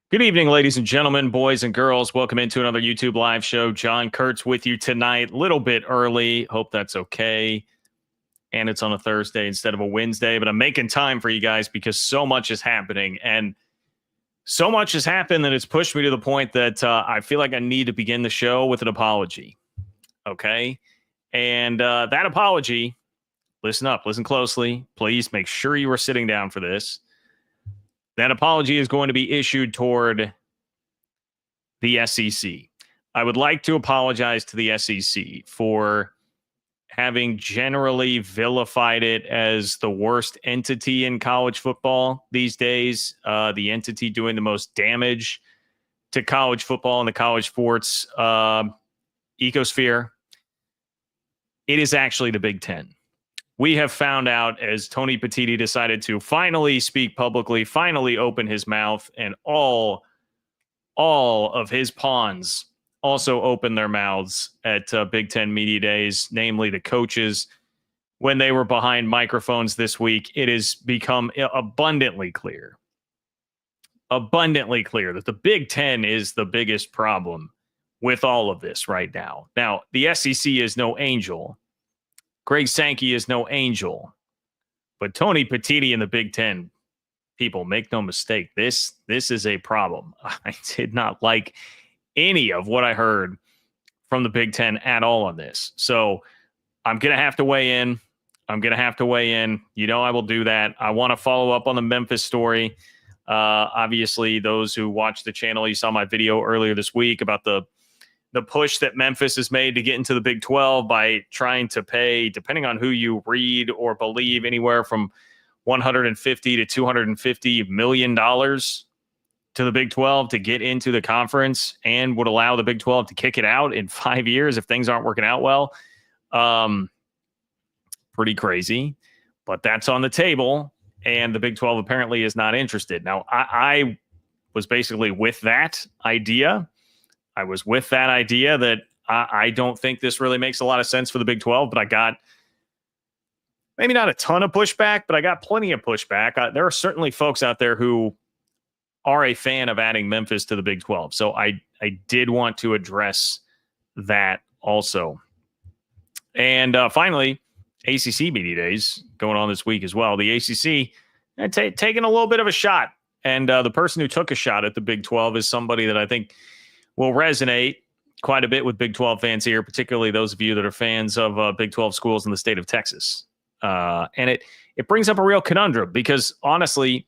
Good evening, ladies and gentlemen, boys and girls. Welcome into another YouTube live show. John Kurtz with you tonight. Little bit early. Hope that's okay. And it's on a Thursday instead of a Wednesday, but I'm making time for you guys because so much is happening. And so much has happened that it's pushed me to the point that I feel like I need to begin the show with an apology. Okay. And that apology, listen up, listen closely. Please make sure you are sitting down for this. That apology is going to be issued toward the SEC. I would like to apologize to the SEC for having generally vilified it as the worst entity in college football these days, the entity doing the most damage to college football and the college sports ecosphere. It is actually the Big Ten. We have found out as Tony Petitti decided to finally speak publicly, finally open his mouth, and all of his pawns also opened their mouths at Big Ten Media Days, namely the coaches. When they were behind microphones this week, it has become abundantly clear that the Big Ten is the biggest problem with all of this right now. Now, the SEC is no angel. Greg Sankey is no angel. But Tony Petitti and the Big Ten, people, make no mistake, this is a problem. I did not like any of what I heard from the Big Ten at all on this. So I'm going to have to weigh in. You know I will do that. I want to follow up on the Memphis story. Obviously, those who watch the channel, you saw my video earlier this week about the push that Memphis has made to get into the Big 12 by trying to pay, depending on who you read or believe, anywhere from $150 to $250 million to the Big 12 to get into the conference, and would allow the Big 12 to kick it out in 5 years if things aren't working out well. Pretty crazy, but that's on the table, and the Big 12 apparently is not interested. Now, I was basically with that idea. That I don't think this really makes a lot of sense for the Big 12, but I got maybe not a ton of pushback, but I got plenty of pushback. There are certainly folks out there who are a fan of adding Memphis to the Big 12. So I did want to address that also. And finally, ACC Media Days going on this week as well. The ACC taking a little bit of a shot. And the person who took a shot at the Big 12 is somebody that I think will resonate quite a bit with Big 12 fans here, particularly those of you that are fans of Big 12 schools in the state of Texas. And it brings up a real conundrum because, honestly,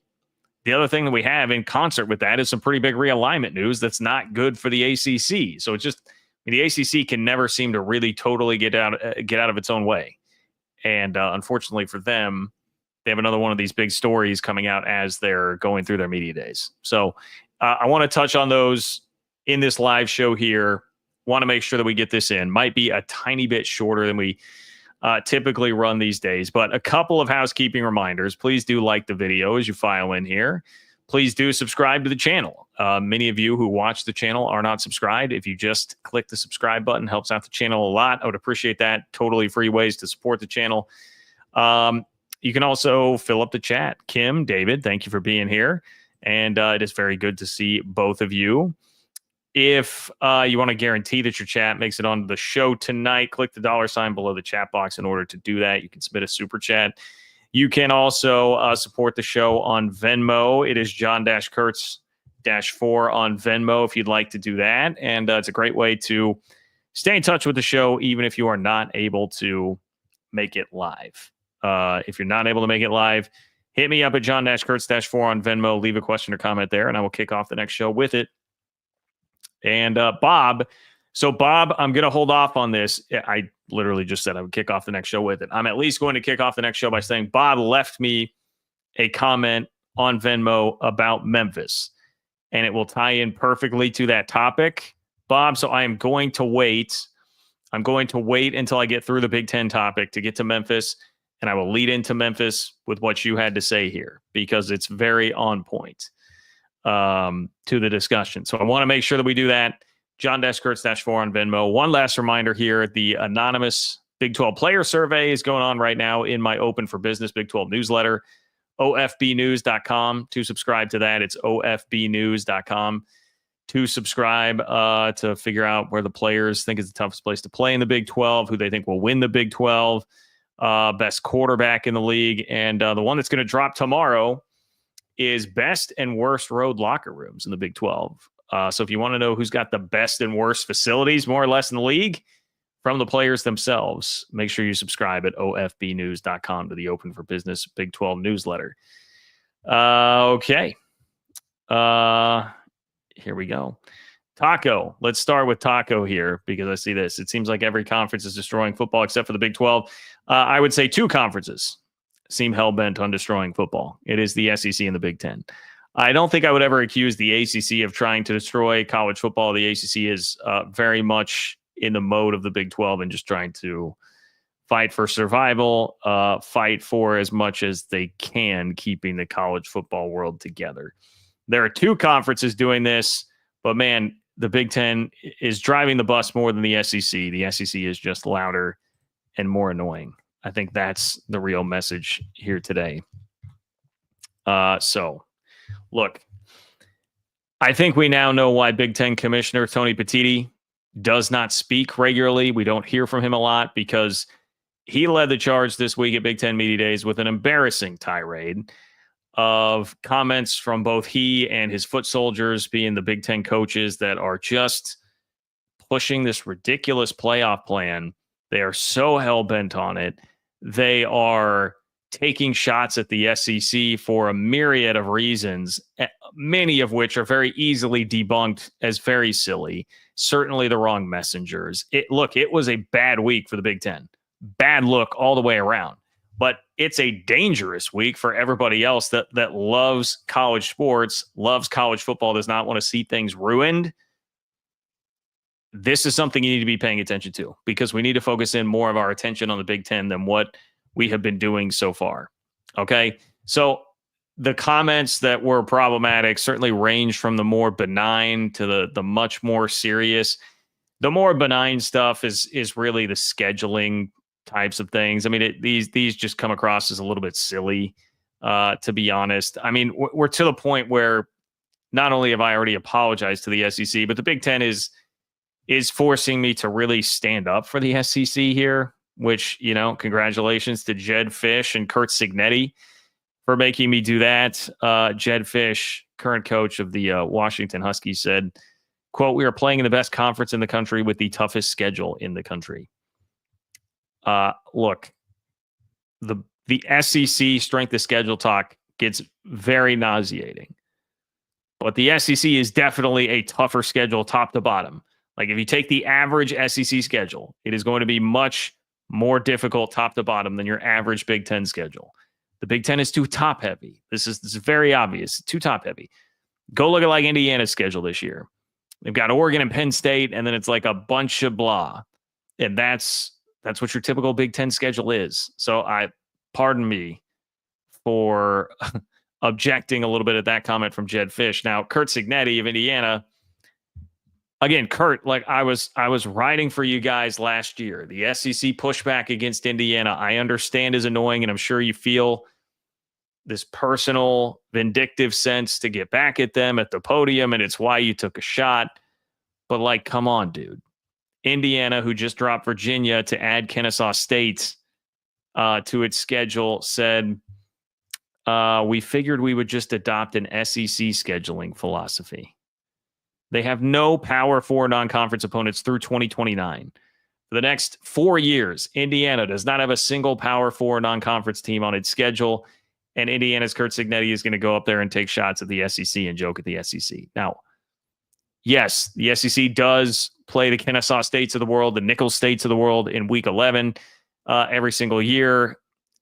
the other thing that we have in concert with that is some pretty big realignment news that's not good for the ACC. So the ACC can never seem to really totally get out of its own way. And unfortunately for them, they have another one of these big stories coming out as they're going through their media days. So I want to touch on those in this live show here. Want to make sure that we get this in. Might be a tiny bit shorter than we typically run these days, but a couple of housekeeping reminders. Please do like the video as you file in here. Please do subscribe to the channel. Many of you who watch the channel are not subscribed. If you just click the subscribe button, helps out the channel a lot. I would appreciate that. Totally free ways to support the channel. You can also fill up the chat. Kim, David, thank you for being here. And it is very good to see both of you. If you want to guarantee that your chat makes it on the show tonight, click the $ below the chat box in order to do that. You can submit a super chat. You can also support the show on Venmo. It is John-Kurtz-4 on Venmo if you'd like to do that. And it's a great way to stay in touch with the show, even if you are not able to make it live. If you're not able to make it live, hit me up at John-Kurtz-4 on Venmo. Leave a question or comment there, and I will kick off the next show with it. And Bob, I'm going to hold off on this. I literally just said I would kick off the next show with it. I'm at least going to kick off the next show by saying Bob left me a comment on Venmo about Memphis, and it will tie in perfectly to that topic, Bob. So I am going to wait. I'm going to wait until I get through the Big Ten topic to get to Memphis, and I will lead into Memphis with what you had to say here because it's very on point to the discussion. So I want to make sure that we do that. John-Kurtz-4 on Venmo. One last reminder here, the anonymous Big 12 player survey is going on right now in my Open for Business Big 12 newsletter. ofbnews.com to subscribe to that. It's ofbnews.com to subscribe to figure out where the players think is the toughest place to play in the Big 12, who they think will win the Big 12, best quarterback in the league. And the one that's going to drop tomorrow is best and worst road locker rooms in the Big 12. So if you want to know who's got the best and worst facilities, more or less, in the league, from the players themselves, make sure you subscribe at ofbnews.com to the Open for Business Big 12 newsletter. Okay. Here we go. Taco. Let's start with Taco here because I see this. It seems like every conference is destroying football except for the Big 12. I would say two conferences seem hell-bent on destroying football. It is the SEC and the Big 10. I don't think I would ever accuse the ACC of trying to destroy college football. The ACC is very much in the mode of the Big 12 and just trying to fight for survival, fight for as much as they can, keeping the college football world together. There are two conferences doing this, but man, the Big 10 is driving the bus more than the SEC. The SEC is just louder and more annoying. I think that's the real message here today. So, look, I think we now know why Big 10 Commissioner Tony Petitti does not speak regularly. We don't hear from him a lot because he led the charge this week at Big 10 Media Days with an embarrassing tirade of comments from both he and his foot soldiers, being the Big 10 coaches, that are just pushing this ridiculous playoff plan. They are so hell-bent on it. They are taking shots at the SEC for a myriad of reasons, many of which are very easily debunked as very silly. Certainly the wrong messengers. It was a bad week for the Big 10. Bad look all the way around. But it's a dangerous week for everybody else that loves college sports, loves college football, does not want to see things ruined. This is something you need to be paying attention to because we need to focus in more of our attention on the Big 10 than what we have been doing so far. Okay? So the comments that were problematic certainly range from the more benign to the much more serious. The more benign stuff is really the scheduling types of things. I mean, these just come across as a little bit silly, to be honest. I mean, we're to the point where not only have I already apologized to the SEC, but the Big 10 is forcing me to really stand up for the SEC here, which, congratulations to Jed Fish and Kurt Signetti for making me do that. Jed Fish, current coach of the Washington Huskies, said, quote, "We are playing in the best conference in the country with the toughest schedule in the country." Look, the SEC strength of schedule talk gets very nauseating, but the SEC is definitely a tougher schedule top to bottom. Like if you take the average SEC schedule, it is going to be much more difficult top to bottom than your average Big 10 schedule. The Big 10 is too top heavy. This is very obvious. Too top heavy. Go look at like Indiana's schedule this year. They've got Oregon and Penn State, and then it's like a bunch of blah. And that's what your typical Big 10 schedule is. So pardon me for objecting a little bit at that comment from Jed Fish. Now, Kurt Signetti of Indiana, again, Kurt, like I was writing for you guys last year. The SEC pushback against Indiana, I understand, is annoying, and I'm sure you feel this personal vindictive sense to get back at them at the podium, and it's why you took a shot. But like, come on, dude. Indiana, who just dropped Virginia to add Kennesaw State to its schedule, said, we figured we would just adopt an SEC scheduling philosophy. They have no Power 4 non-conference opponents through 2029. For the next 4 years, Indiana does not have a single Power 4 non-conference team on its schedule, and Indiana's Kurt Signetti is going to go up there and take shots at the SEC and joke at the SEC. Now, yes, the SEC does play the Kennesaw States of the world, the Nicholls States of the world in Week 11 every single year.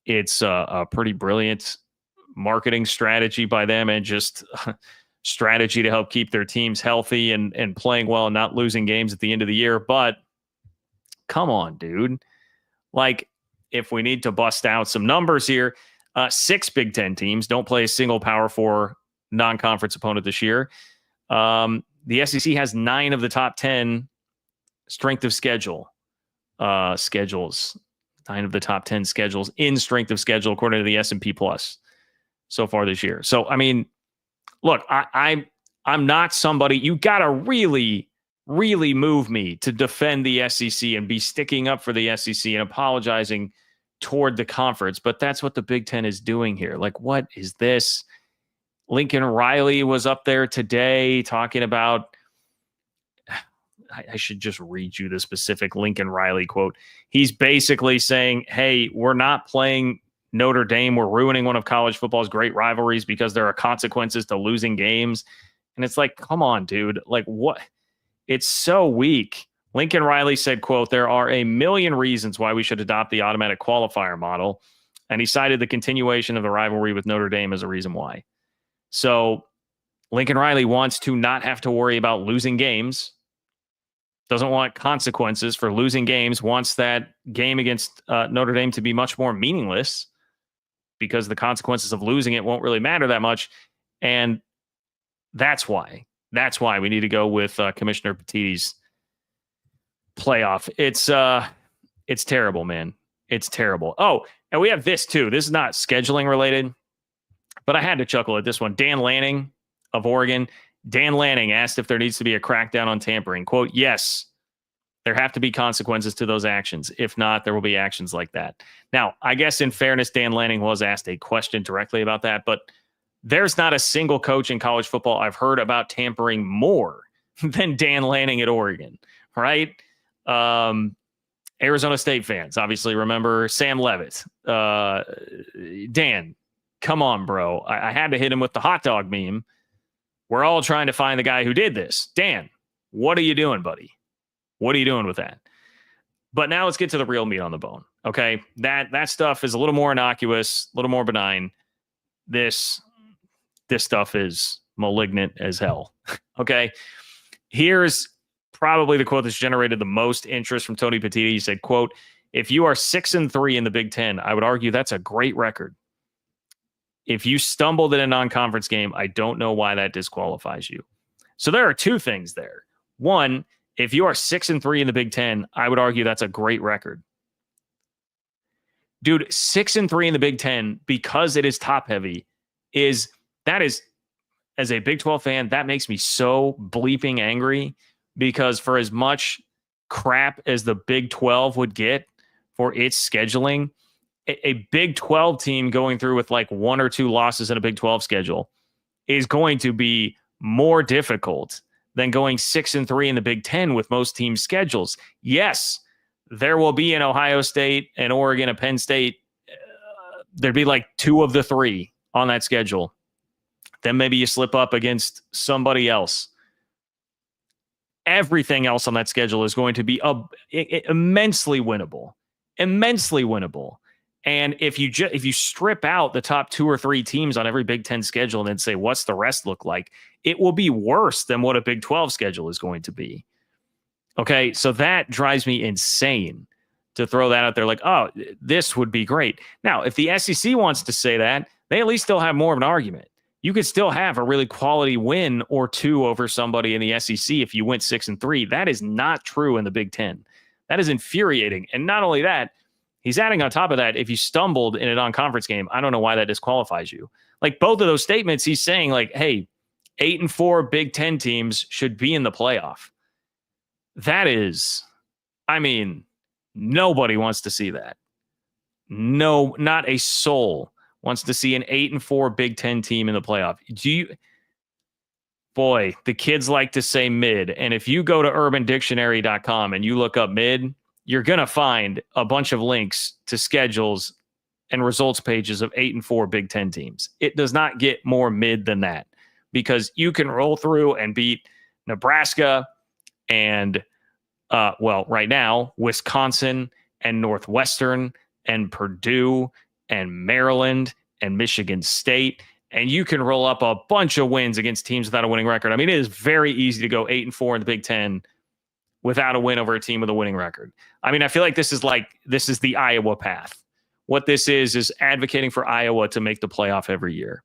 It's a pretty brilliant marketing strategy by them and just strategy to help keep their teams healthy and playing well and not losing games at the end of the year. But come on, dude. Like, if we need to bust out some numbers here, 6 Big 10 teams don't play a single Power 4 non-conference opponent this year. The SEC has 9 of the top 10 strength of schedule schedules. 9 of the top 10 schedules in strength of schedule, according to the S&P Plus. so far this year. So, I mean, look, I'm not somebody, you got to really, really move me to defend the SEC and be sticking up for the SEC and apologizing toward the conference. But that's what the Big Ten is doing here. Like, what is this? Lincoln Riley was up there today talking about, I should just read you the specific Lincoln Riley quote. He's basically saying, hey, we're not playing Notre Dame. We're ruining one of college football's great rivalries because there are consequences to losing games. And it's like, come on, dude. Like, what? It's so weak. Lincoln Riley said, quote, there are a million reasons why we should adopt the automatic qualifier model. And he cited the continuation of the rivalry with Notre Dame as a reason why. So Lincoln Riley wants to not have to worry about losing games, doesn't want consequences for losing games, wants that game against Notre Dame to be much more meaningless because the consequences of losing it won't really matter that much. And that's why we need to go with Commissioner Petitti's playoff. It's terrible, man. It's terrible. Oh, and we have this too. This is not scheduling related, but I had to chuckle at this one. Dan Lanning of Oregon. Dan Lanning asked if there needs to be a crackdown on tampering. Quote, yes, there have to be consequences to those actions. If not, there will be actions like that. Now, I guess in fairness, Dan Lanning was asked a question directly about that, but there's not a single coach in college football I've heard about tampering more than Dan Lanning at Oregon, right? Arizona State fans obviously remember Sam Levitt. Dan, come on, bro. I had to hit him with the hot dog meme. We're all trying to find the guy who did this. Dan, what are you doing, buddy? What are you doing with that? But now let's get to the real meat on the bone, okay? That stuff is a little more innocuous, a little more benign. This stuff is malignant as hell, okay? Here's probably the quote that's generated the most interest from Tony Petitti. He said, quote, if you are 6-3 in the Big Ten, I would argue that's a great record. If you stumbled in a non-conference game, I don't know why that disqualifies you. So there are two things there. One, if you are 6-3 in the Big Ten, I would argue that's a great record. Dude, 6-3 in the Big Ten, because it is top heavy, is, as a Big 12 fan, that makes me so bleeping angry, because for as much crap as the Big 12 would get for its scheduling, a Big 12 team going through with like 1 or 2 losses in a Big 12 schedule is going to be more difficult than going 6-3 in the Big 10 with most teams' schedules. Yes, there will be an Ohio State, an Oregon, a Penn State. There'd be like 2 of the 3 on that schedule. Then maybe you slip up against somebody else. Everything else on that schedule is going to be immensely winnable. Immensely winnable. And if you strip out the top 2 or 3 teams on every Big 10 schedule and then say, what's the rest look like? It will be worse than what a Big 12 schedule is going to be. Okay, so that drives me insane to throw that out there like, oh, this would be great. Now, if the SEC wants to say that, they at least still have more of an argument. You could still have a really quality win or 2 over somebody in the SEC if you went 6-3. That is not true in the Big 10. That is infuriating. And not only that, he's adding on top of that, if you stumbled in a non-conference game, I don't know why that disqualifies you. Like both of those statements, he's saying like, hey, 8-4 Big 10 teams should be in the playoff. That is, I mean, nobody wants to see that. No, not a soul wants to see an 8-4 Big 10 team in the playoff. Boy, the kids like to say mid. And if you go to urbandictionary.com and you look up mid, you're going to find a bunch of links to schedules and results pages of 8-4 Big 10 teams. It does not get more mid than that, because you can roll through and beat Nebraska and, right now, Wisconsin and Northwestern and Purdue and Maryland and Michigan State. And you can roll up a bunch of wins against teams without a winning record. I mean, it is very easy to go 8-4 in the Big 10 without a win over a team with a winning record. I mean, I feel like this is the Iowa path. What this is advocating for Iowa to make the playoff every year.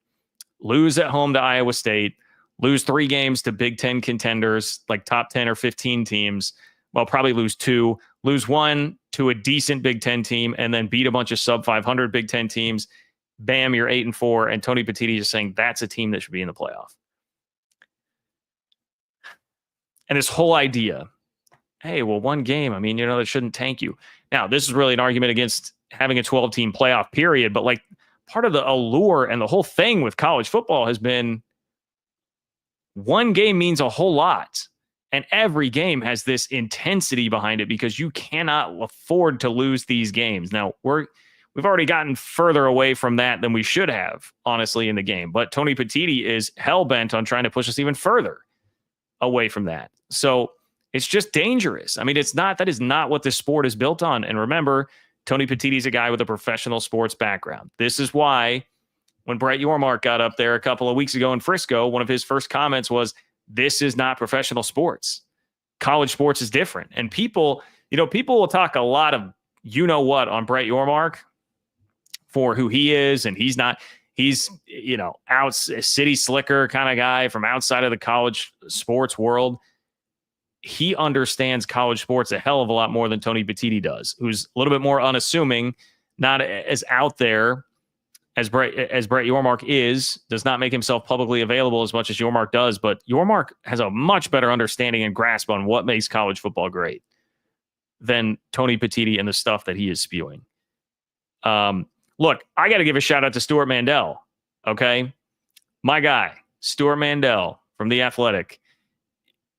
Lose at home to Iowa State, lose 3 games to Big 10 contenders, like top 10 or 15 teams. Well, probably lose 2, lose 1 to a decent Big 10 team, and then beat a bunch of sub 500 Big 10 teams. bam, you're 8-4, and Tony Petitti is saying that's a team that should be in the playoff. And this whole idea, hey, well, one game, I mean, that shouldn't tank you. Now, this is really an argument against having a 12-team playoff period, but like part of the allure and the whole thing with college football has been one game means a whole lot. And every game has this intensity behind it because you cannot afford to lose these games. Now, we've already gotten further away from that than we should have, honestly, in the game. But Tony Petitti is hell-bent on trying to push us even further away from that. So it's just dangerous. I mean, that is not what this sport is built on. And remember, Tony Petitti is a guy with a professional sports background. This is why when Brett Yormark got up there a couple of weeks ago in Frisco, one of his first comments was, this is not professional sports. College sports is different. And people will talk a lot of what on Brett Yormark for who he is, and he's not. He's out a city slicker kind of guy from outside of the college sports world. He understands college sports a hell of a lot more than Tony Petitti does, who's a little bit more unassuming, not as out there as Brett Yormark is, does not make himself publicly available as much as Yormark does, but Yormark has a much better understanding and grasp on what makes college football great than Tony Petitti and the stuff that he is spewing. Look, I got to give a shout out to Stuart Mandel, okay? My guy, Stuart Mandel from The Athletic.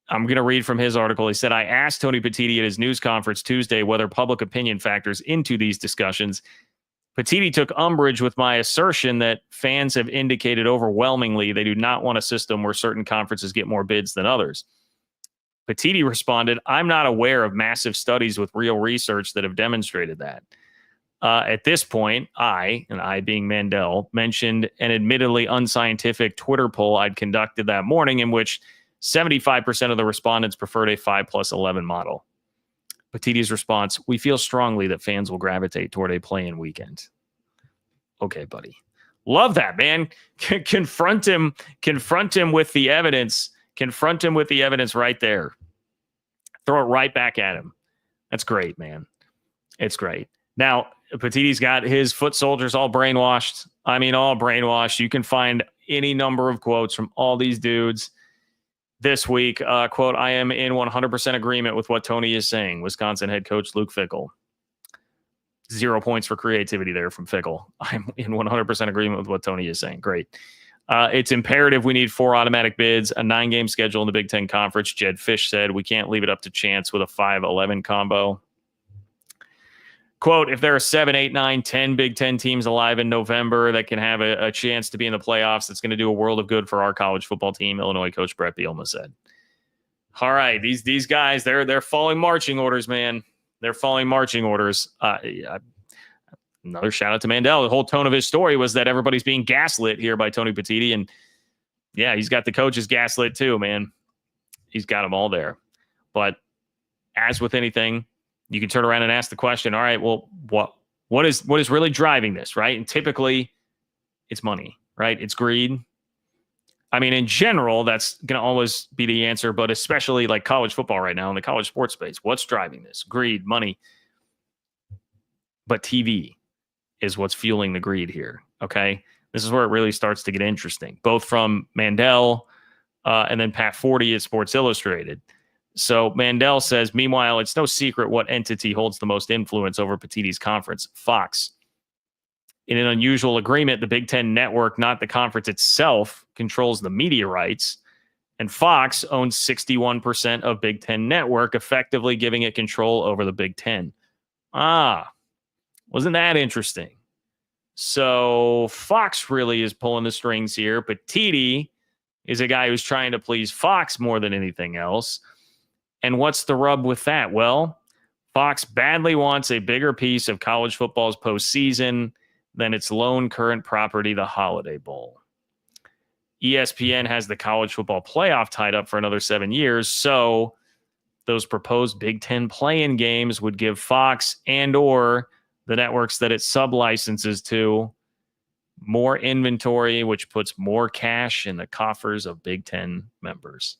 I'm going to read from his article. He said, I asked Tony Petitti at his news conference Tuesday whether public opinion factors into these discussions. Petitti took umbrage with my assertion that fans have indicated overwhelmingly they do not want a system where certain conferences get more bids than others. Petitti responded, I'm not aware of massive studies with real research that have demonstrated that. At this point, I being Mandel, mentioned an admittedly unscientific Twitter poll I'd conducted that morning in which 75% of the respondents preferred a 5+11 model. Petitti's response, we feel strongly that fans will gravitate toward a play-in weekend. Okay, buddy. Love that, man. Confront him with the evidence. Confront him with the evidence right there. Throw it right back at him. That's great, man. It's great. Now, Petitti's got his foot soldiers all brainwashed. I mean, all brainwashed. You can find any number of quotes from all these dudes this week. Quote, I am in 100% agreement with what Tony is saying. Wisconsin head coach Luke Fickell. 0 points for creativity there from Fickell. I'm in 100% agreement with what Tony is saying. Great. It's imperative we need 4 automatic bids, a 9-game schedule in the Big Ten Conference. Jed Fish said we can't leave it up to chance with a 5-11 combo. Quote, if there are 7, 8, 9, 10 Big Ten teams alive in November that can have a chance to be in the playoffs, that's going to do a world of good for our college football team, Illinois coach Brett Bielema said. All right, these guys, they're following marching orders, man. They're following marching orders. Another shout out to Mandel. The whole tone of his story was that everybody's being gaslit here by Tony Petitti. And yeah, he's got the coaches gaslit too, man. He's got them all there. But as with anything, you can turn around and ask the question, all right, well, what is really driving this, right? And typically it's money, right? It's greed. I mean, in general, that's going to always be the answer, but especially like college football right now in the college sports space, what's driving this? Greed, money. But TV is what's fueling the greed here, okay? This is where it really starts to get interesting, both from Mandel and then Pat Forty at Sports Illustrated. So Mandel says, meanwhile, it's no secret what entity holds the most influence over Petitti's conference, Fox. In an unusual agreement, the Big Ten Network, not the conference itself, controls the media rights, and Fox owns 61% of Big Ten Network, effectively giving it control over the Big Ten. Wasn't that interesting? So Fox really is pulling the strings here. Petitti is a guy who's trying to please Fox more than anything else. And what's the rub with that? Well, Fox badly wants a bigger piece of college football's postseason than its lone current property, the Holiday Bowl. ESPN has the college football playoff tied up for another 7 years, so those proposed Big Ten play-in games would give Fox and or the networks that it sublicenses to more inventory, which puts more cash in the coffers of Big Ten members.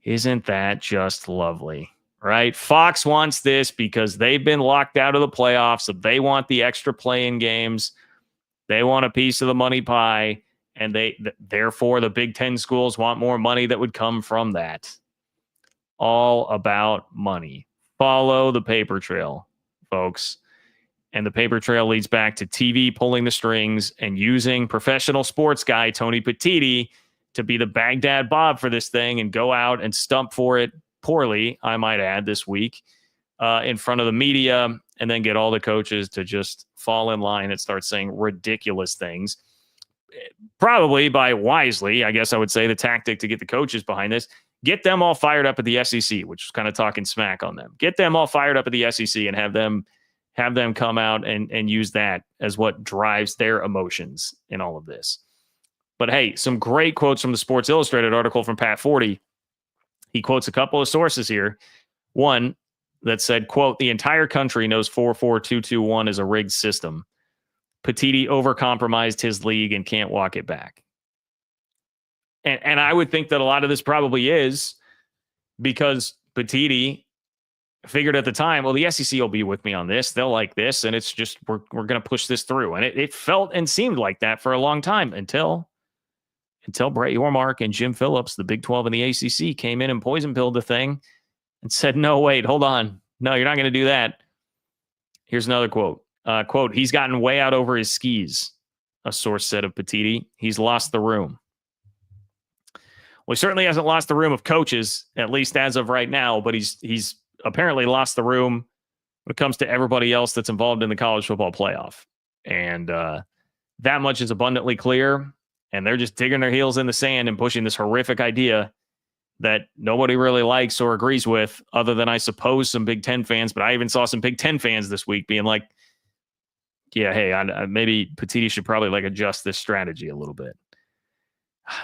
Isn't that just lovely, right? Fox wants this because they've been locked out of the playoffs, so they want the extra play-in games. They want a piece of the money pie, and therefore the Big Ten schools want more money that would come from that. All about money. Follow the paper trail, folks. And the paper trail leads back to TV pulling the strings and using professional sports guy Tony Petitti to be the Baghdad Bob for this thing and go out and stump for it poorly, I might add, this week in front of the media, and then get all the coaches to just fall in line and start saying ridiculous things. Probably by wisely, I guess I would say, the tactic to get the coaches behind this. Get them all fired up at the SEC, which is kind of talking smack on them. Get them all fired up at the SEC and have them come out and use that as what drives their emotions in all of this. But hey, some great quotes from the Sports Illustrated article from Pat Forty. He quotes a couple of sources here. One that said, quote, "The entire country knows 4-4-2-2-1 is a rigged system. Petitti overcompromised his league and can't walk it back." And I would think that a lot of this probably is because Petitti figured at the time, well, the SEC will be with me on this. They'll like this. And it's just, we're going to push this through. And it felt and seemed like that for a long time until Brett Yormark and Jim Phillips, the Big 12 and the ACC, came in and poison pilled the thing and said, no, wait, hold on. No, you're not going to do that. Here's another quote. Quote, "He's gotten way out over his skis," a source said of Petitti. "He's lost the room." Well, he certainly hasn't lost the room of coaches, at least as of right now, but he's apparently lost the room when it comes to everybody else that's involved in the college football playoff. And that much is abundantly clear. And they're just digging their heels in the sand and pushing this horrific idea that nobody really likes or agrees with, other than, I suppose, some Big Ten fans. But I even saw some Big Ten fans this week being like, yeah, hey, maybe Petitti should probably adjust this strategy a little bit.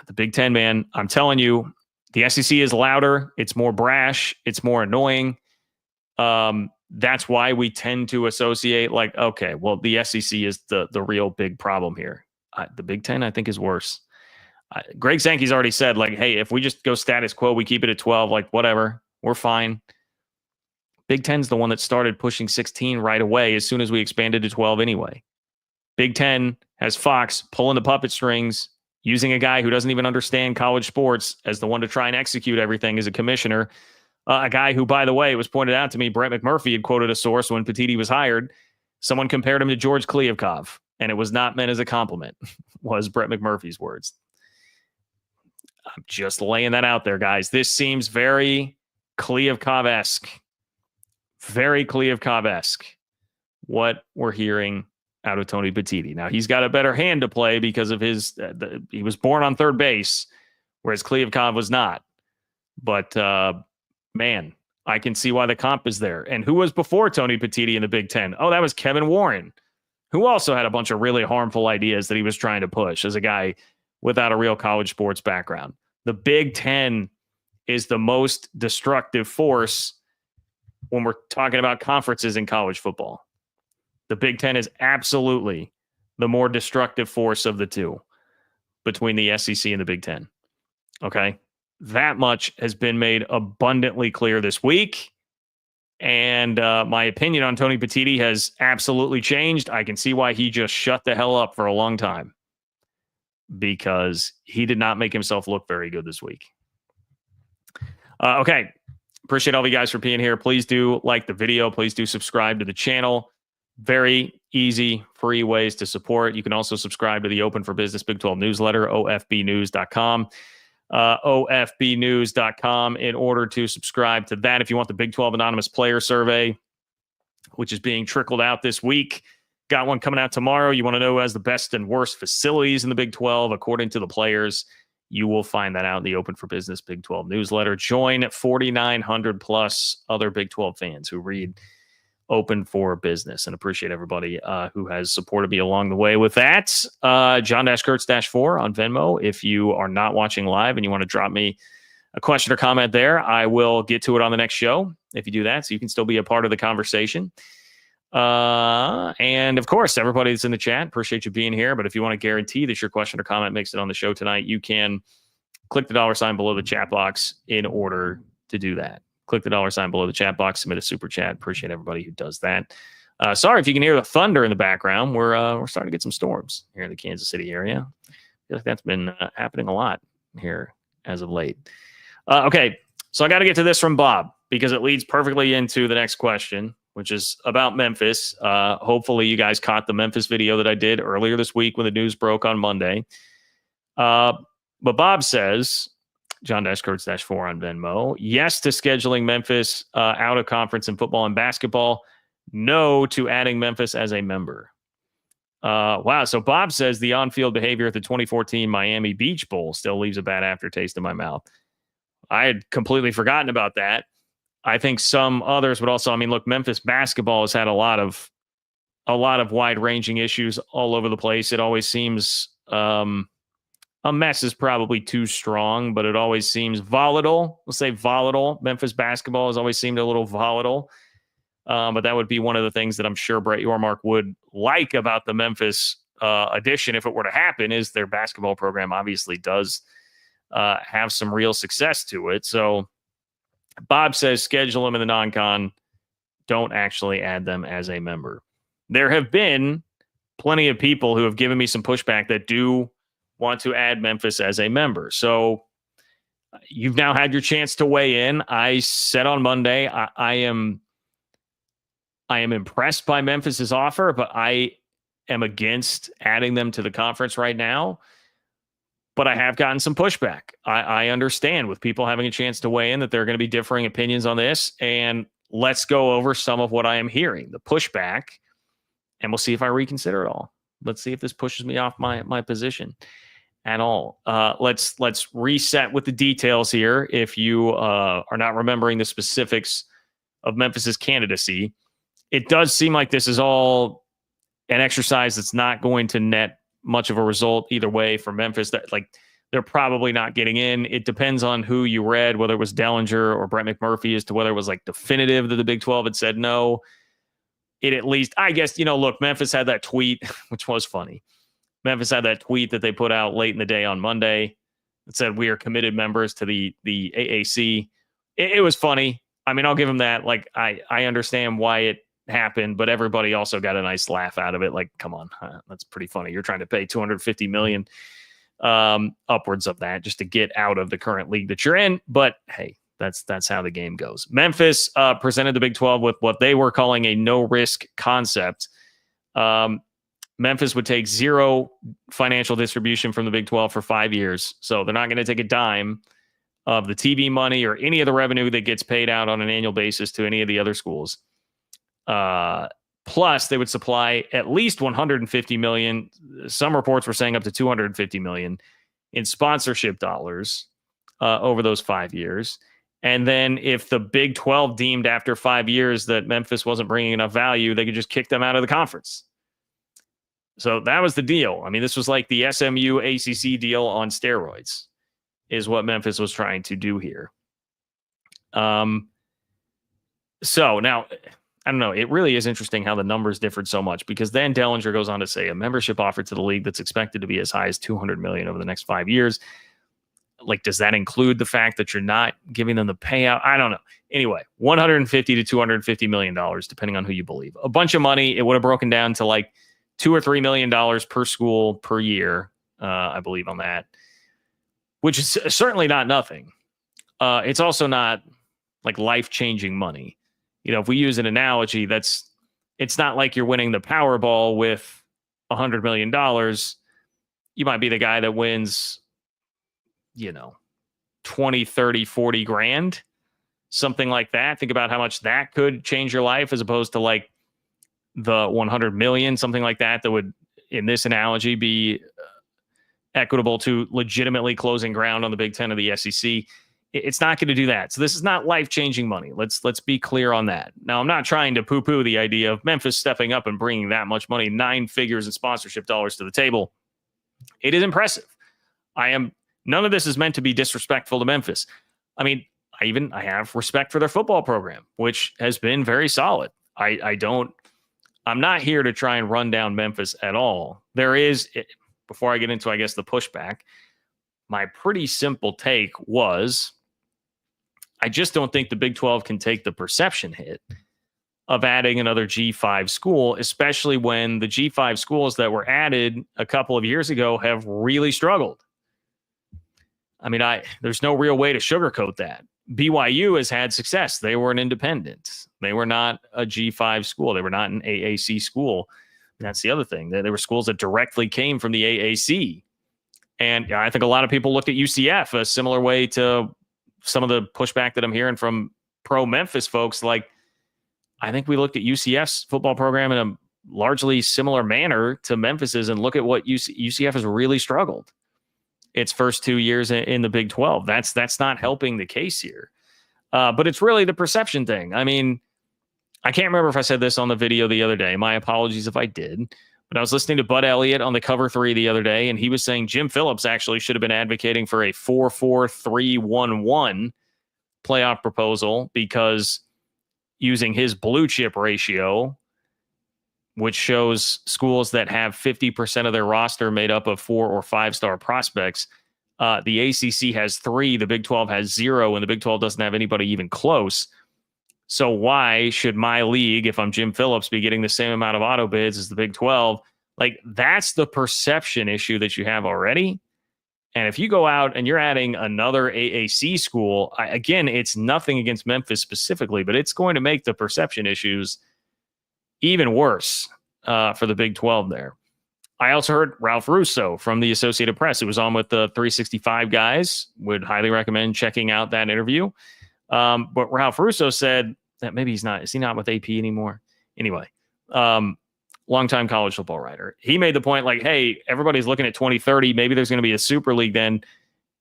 The Big Ten, man, I'm telling you, the SEC is louder. It's more brash. It's more annoying. That's why we tend to associate okay, well, the SEC is the real big problem here. The Big Ten, I think, is worse. Greg Sankey's already said, hey, if we just go status quo, we keep it at 12, whatever, we're fine. Big Ten's the one that started pushing 16 right away as soon as we expanded to 12 anyway. Big Ten has Fox pulling the puppet strings, using a guy who doesn't even understand college sports as the one to try and execute everything as a commissioner. A guy who, by the way, it was pointed out to me, Brett McMurphy had quoted a source when Petitti was hired. Someone compared him to George Kliavkov, and it was not meant as a compliment, was Brett McMurphy's words. I'm just laying that out there, guys. This seems very Kliavkov-esque. Very Kliavkov-esque, what we're hearing out of Tony Petitti. Now, he's got a better hand to play because of his he was born on third base, whereas Kliavkov was not. But, man, I can see why the comp is there. And who was before Tony Petitti in the Big Ten? Oh, that was Kevin Warren, who also had a bunch of really harmful ideas that he was trying to push as a guy without a real college sports background. The Big Ten is the most destructive force when we're talking about conferences in college football. The Big Ten is absolutely the more destructive force of the two between the SEC and the Big Ten. Okay? That much has been made abundantly clear this week. And my opinion on Tony Petitti has absolutely changed. I can see why he just shut the hell up for a long time, because he did not make himself look very good this week. Okay. Appreciate all of you guys for being here. Please do like the video. Please do subscribe to the channel. Very easy, free ways to support. You can also subscribe to the Open for Business Big 12 newsletter, ofbnews.com. ofbnews.com in order to subscribe to that. If you want the Big 12 Anonymous Player Survey, which is being trickled out this week, got one coming out tomorrow. You want to know who has the best and worst facilities in the Big 12 according to the players. You will find that out in the Open for Business Big 12 newsletter. Join 4,900 plus other Big 12 fans who read Open for Business, and appreciate everybody who has supported me along the way with that. John-Kurtz-4 on Venmo. If you are not watching live and you want to drop me a question or comment there, I will get to it on the next show if you do that, so you can still be a part of the conversation. And of course, everybody that's in the chat, appreciate you being here. But if you want to guarantee that your question or comment makes it on the show tonight, you can click the $ below the chat box in order to do that. Click the $ below the chat box, submit a super chat. Appreciate everybody who does that. Sorry if you can hear the thunder in the background. We're starting to get some storms here in the Kansas City area. I feel like that's been happening a lot here as of late. Okay, so I got to get to this from Bob because it leads perfectly into the next question, which is about Memphis. Hopefully you guys caught the Memphis video that I did earlier this week when the news broke on Monday. But Bob says, John Kurtz 4 on Venmo, yes to scheduling Memphis out of conference in football and basketball. No to adding Memphis as a member. Wow. So Bob says the on-field behavior at the 2014 Miami Beach Bowl still leaves a bad aftertaste in my mouth. I had completely forgotten about that. I think some others would also, look, Memphis basketball has had a lot of wide-ranging issues all over the place. It always seems a mess is probably too strong, but it always seems volatile. Let's say volatile. Memphis basketball has always seemed a little volatile. But that would be one of the things that I'm sure Brett Yormark would like about the Memphis addition if it were to happen, is their basketball program obviously does have some real success to it. So Bob says schedule them in the non-con. Don't actually add them as a member. There have been plenty of people who have given me some pushback that do want to add Memphis as a member. So you've now had your chance to weigh in. I said on Monday, I am impressed by Memphis's offer, but I am against adding them to the conference right now. But I have gotten some pushback. I understand with people having a chance to weigh in that there are going to be differing opinions on this. And let's go over some of what I am hearing, the pushback, and we'll see if I reconsider it all. Let's see if this pushes me off my position at all. Let's reset with the details here. If you are not remembering the specifics of Memphis's candidacy, it does seem like this is all an exercise that's not going to net much of a result either way for Memphis. That, like, they're probably not getting in. It depends on who you read, whether it was Dellinger or Brett McMurphy, as to whether it was like definitive that the Big 12 had said no. It at least, I guess, look, Memphis had that tweet, which was funny. Memphis had that tweet that they put out late in the day on Monday that said, we are committed members to the AAC. It was funny. I'll give them that. Like, I understand why it happened, but everybody also got a nice laugh out of it. Like, come on, that's pretty funny. You're trying to pay $250 million, upwards of that, just to get out of the current league that you're in. But hey, that's how the game goes. Memphis presented the Big 12 with what they were calling a no-risk concept. Memphis would take zero financial distribution from the Big 12 for 5 years. So they're not going to take a dime of the TV money or any of the revenue that gets paid out on an annual basis to any of the other schools. Plus, they would supply at least $150 million. Some reports were saying up to $250 million in sponsorship dollars over those 5 years. And then if the Big 12 deemed after 5 years that Memphis wasn't bringing enough value, they could just kick them out of the conference. So that was the deal. This was like the SMU ACC deal on steroids, is what Memphis was trying to do here. So now, I don't know. It really is interesting how the numbers differed so much, because then Dellinger goes on to say a membership offer to the league that's expected to be as high as $200 million over the next 5 years. Like, does that include the fact that you're not giving them the payout? I don't know. Anyway, $150 to $250 million, depending on who you believe. A bunch of money. It would have broken down to like $2 or $3 million per school per year, I believe, on that, which is certainly not nothing. It's also not like life-changing money. If we use an analogy, it's not like you're winning the Powerball with $100 million. You might be the guy that wins, 20, 30, 40 grand, something like that. Think about how much that could change your life, as opposed to like the 100 million, something like that would, in this analogy, be equitable to legitimately closing ground on the Big Ten of the SEC. It's not going to do that. So this is not life-changing money. Let's be clear on that. Now, I'm not trying to poo-poo the idea of Memphis stepping up and bringing that much money, 9 figures in sponsorship dollars, to the table. It is impressive. None of this is meant to be disrespectful to Memphis. I have respect for their football program, which has been very solid. I'm not here to try and run down Memphis at all. There is, before I get into, I guess, the pushback, my pretty simple take was, I just don't think the Big 12 can take the perception hit of adding another G5 school, especially when the G5 schools that were added a couple of years ago have really struggled. I mean, there's no real way to sugarcoat that. BYU has had success. They were an independent. They were not a G5 school. They were not an AAC school. And that's the other thing. There were schools that directly came from the AAC. And I think a lot of people looked at UCF a similar way to some of the pushback that I'm hearing from pro Memphis folks. Like, I think we looked at UCF's football program in a largely similar manner to Memphis's, and look at what UCF has really struggled its first 2 years in the Big 12. That's not helping the case here. But it's really the perception thing. I mean, I can't remember if I said this on the video the other day. My apologies if I did. But I was listening to Bud Elliott on the Cover 3 the other day, and he was saying Jim Phillips actually should have been advocating for a 4-4-3-1-1 playoff proposal, because using his blue chip ratio, which shows schools that have 50% of their roster made up of 4- or 5-star prospects, the ACC has 3, the Big 12 has 0, and the Big 12 doesn't have anybody even close. So why should my league, if I'm Jim Phillips, be getting the same amount of auto bids as the Big 12? Like, that's the perception issue that you have already. And if you go out and you're adding another AAC school, again, it's nothing against Memphis specifically, but it's going to make the perception issues even worse for the Big 12 there. I also heard Ralph Russo from the Associated Press. It was on with the 365 guys. Would highly recommend checking out that interview. But Ralph Russo said that maybe is he not with AP anymore? Anyway, longtime college football writer. He made the point like, hey, everybody's looking at 2030. Maybe there's going to be a super league then.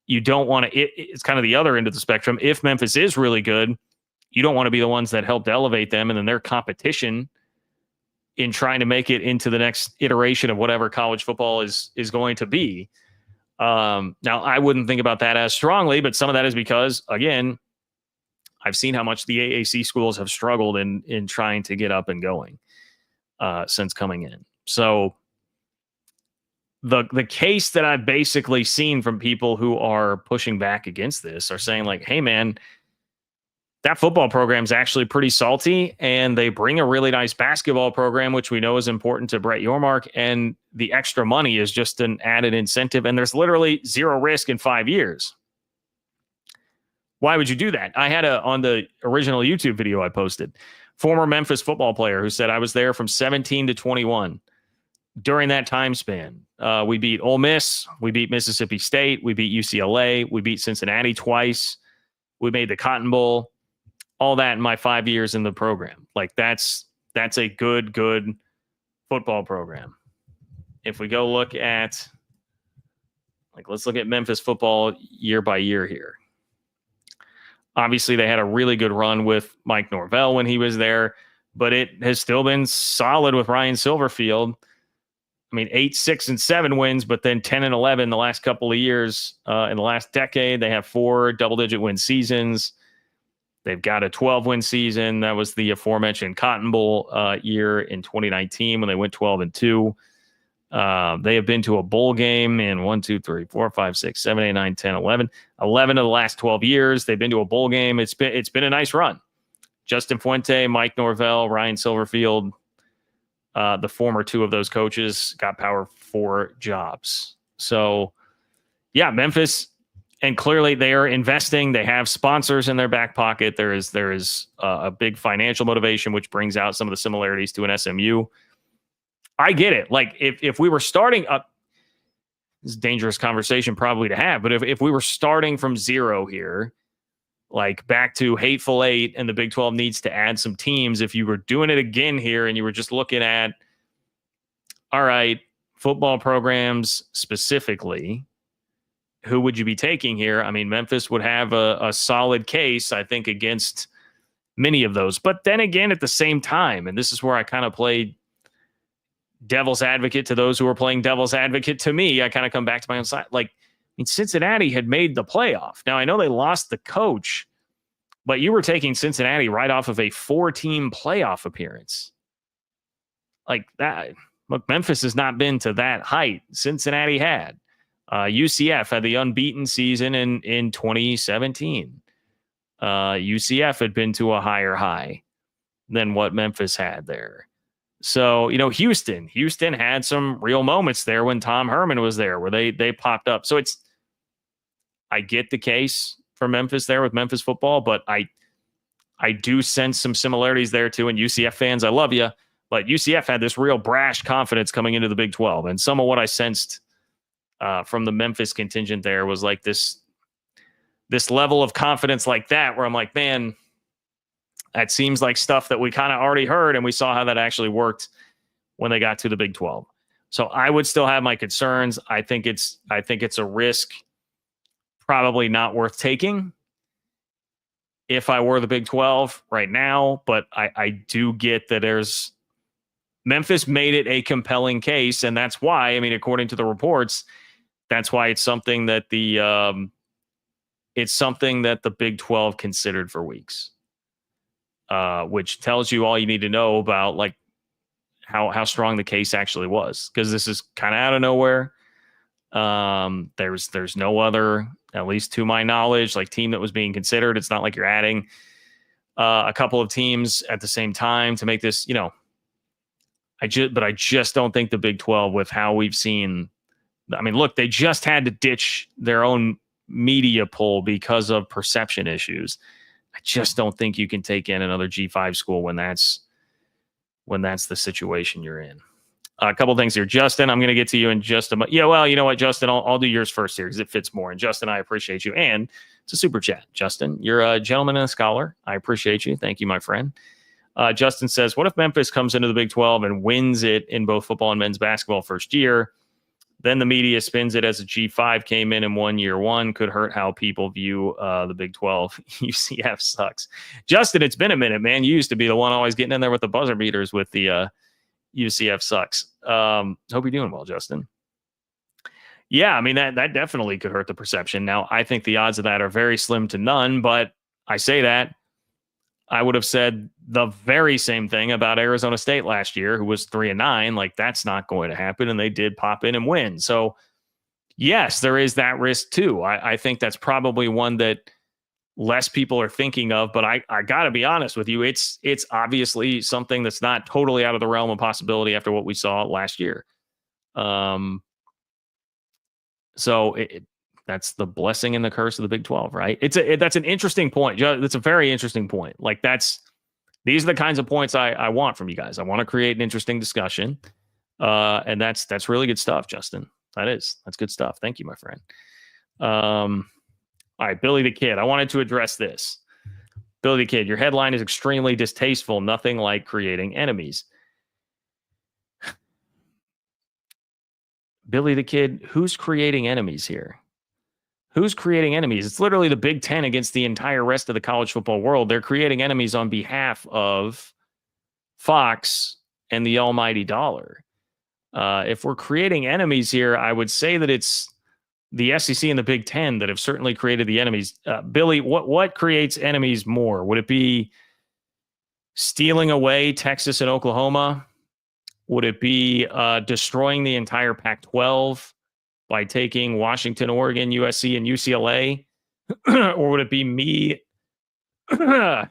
You don't want to, it's kind of the other end of the spectrum. If Memphis is really good, you don't want to be the ones that helped elevate them, and then their competition in trying to make it into the next iteration of whatever college football is going to be. Now, I wouldn't think about that as strongly, but some of that is because, again, I've seen how much the AAC schools have struggled in trying to get up and going since coming in. So the case that I've basically seen from people who are pushing back against this are saying like, hey, man, that football program is actually pretty salty, and they bring a really nice basketball program, which we know is important to Brett Yormark, and the extra money is just an added incentive, and there's literally zero risk in 5 years. Why would you do that? I had on the original YouTube video I posted, former Memphis football player who said, I was there from 17 to 21. During that time span, we beat Ole Miss, we beat Mississippi State, we beat UCLA, we beat Cincinnati twice, we made the Cotton Bowl, all that in my 5 years in the program. Like, that's a good football program. If we go look at, let's look at Memphis football year by year here. Obviously, they had a really good run with Mike Norvell when he was there, but it has still been solid with Ryan Silverfield. I mean, 8, 6, and 7 wins, but then 10 and 11 the last couple of years. In the last decade, they have 4 double-digit win seasons. They've got a 12-win season. That was the aforementioned Cotton Bowl year in 2019 when they went 12-2. They have been to a bowl game in 1, 2, 3, 4, 5, 6, 7, 8, 9, 10, 11. 11 of the last 12 years, they've been to a bowl game. It's been a nice run. Justin Fuente, Mike Norvell, Ryan Silverfield, the former 2 of those coaches got Power 4 jobs. So, yeah, Memphis, and clearly they are investing. They have sponsors in their back pocket. There is a big financial motivation, which brings out some of the similarities to an SMU. I get it. Like, if we were starting up, this is a dangerous conversation probably to have, but if we were starting from zero here, like back to Hateful Eight, and the Big 12 needs to add some teams, if you were doing it again here and you were just looking at, all right, football programs specifically, who would you be taking here? I mean, Memphis would have a solid case, I think, against many of those. But then again, at the same time, and this is where I kind of played devil's advocate to those who are playing devil's advocate to me, I kind of come back to my own side. Like, I mean, Cincinnati had made the playoff. Now, I know they lost the coach, but you were taking Cincinnati right off of a 4-team playoff appearance. Like that. Look, Memphis has not been to that height. Cincinnati had. UCF had the unbeaten season in 2017. UCF had been to a higher high than what Memphis had there. So, Houston had some real moments there when Tom Herman was there where they popped up. So I get the case for Memphis there with Memphis football, but I do sense some similarities there too. And UCF fans, I love you, but UCF had this real brash confidence coming into the Big 12. And some of what I sensed from the Memphis contingent there was like this level of confidence like that, where I'm like, man, that seems like stuff that we kind of already heard, and we saw how that actually worked when they got to the Big 12. So I would still have my concerns. I think it's a risk probably not worth taking if I were the Big 12 right now, but I do get that Memphis made it a compelling case, and that's why, according to the reports, that's why it's something that the Big 12 considered for weeks, which tells you all you need to know about like how strong the case actually was, because this is kind of out of nowhere. There's no other, at least to my knowledge, like team that was being considered. It's not like you're adding a couple of teams at the same time to make this, I just don't think the Big 12, with how we've seen, look, they just had to ditch their own media poll because of perception issues. I just don't think you can take in another G5 school when that's the situation you're in. A couple things here. Justin, I'm going to get to you in just a moment. Yeah, well, you know what, Justin, I'll do yours first here because it fits more. And Justin, I appreciate you. And it's a super chat. Justin, you're a gentleman and a scholar. I appreciate you. Thank you, my friend. Justin says, what if Memphis comes into the Big 12 and wins it in both football and men's basketball first year? Then the media spins it as a G5 came in and won year one. Could hurt how people view the Big 12. UCF sucks. Justin, it's been a minute, man. You used to be the one always getting in there with the buzzer beaters with the UCF sucks. Hope you're doing well, Justin. Yeah, that definitely could hurt the perception. Now, I think the odds of that are very slim to none, but I say that. I would have said the very same thing about Arizona State last year, who was 3-9. Like, that's not going to happen. And they did pop in and win. So yes, there is that risk too. I think that's probably one that less people are thinking of, but I gotta be honest with you. It's obviously something that's not totally out of the realm of possibility after what we saw last year. So that's the blessing and the curse of the Big 12, right? That's an interesting point. That's a very interesting point. Like these are the kinds of points I want from you guys. I want to create an interesting discussion. And that's really good stuff, Justin. That's good stuff. Thank you, my friend. All right, Billy the Kid. I wanted to address this. Billy the Kid, your headline is extremely distasteful. Nothing like creating enemies. Billy the Kid, who's creating enemies here? Who's creating enemies? It's literally the Big Ten against the entire rest of the college football world. They're creating enemies on behalf of Fox and the almighty dollar. If we're creating enemies here, I would say that it's the SEC and the Big Ten that have certainly created the enemies. Billy, what creates enemies more? Would it be stealing away Texas and Oklahoma? Would it be destroying the entire Pac-12 by taking Washington, Oregon, USC, and UCLA? Or would it be me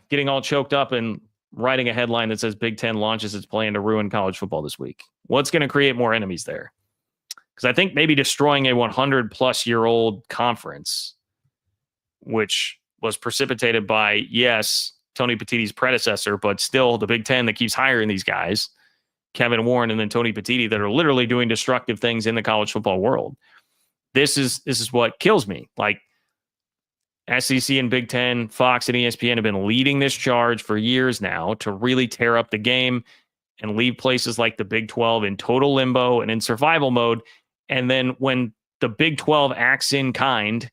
getting all choked up and writing a headline that says Big Ten launches its plan to ruin college football this week? What's going to create more enemies there? Because I think maybe destroying a 100-plus-year-old conference, which was precipitated by, yes, Tony Petitti's predecessor, but still the Big Ten that keeps hiring these guys, Kevin Warren and then Tony Petitti, that are literally doing destructive things in the college football world. This is what kills me. Like, SEC and Big Ten, Fox and ESPN have been leading this charge for years now to really tear up the game and leave places like the Big 12 in total limbo and in survival mode. And then when the Big 12 acts in kind,